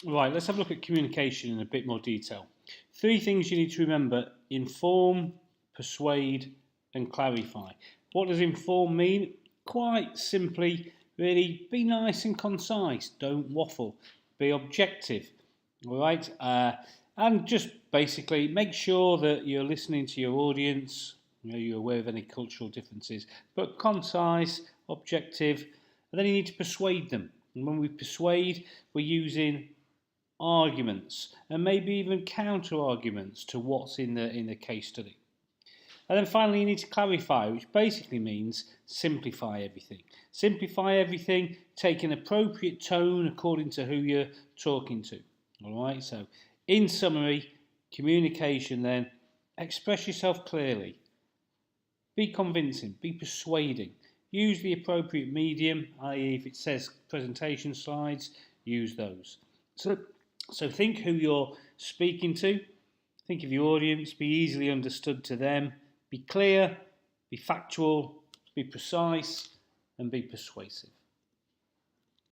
Right, let's have a look at communication in a bit more detail. 3 things you need to remember: inform, persuade, and clarify. What does inform mean? Quite simply, really, be nice and concise. Don't waffle. Be objective. All right, and just basically make sure that you're listening to your audience. You're aware of any cultural differences, but concise, objective, and then you need to persuade them. And when we persuade, we're using arguments and maybe even counter arguments to what's in the case study. And then finally, you need to clarify, which basically means simplify everything. Simplify everything, take an appropriate tone according to who you're talking to. All right, so in summary, communication then, express yourself clearly, be convincing, be persuading, use the appropriate medium, i.e. if it says presentation slides, use those. So think who you're speaking to, think of your audience, be easily understood to them, be clear, be factual, be precise, and be persuasive.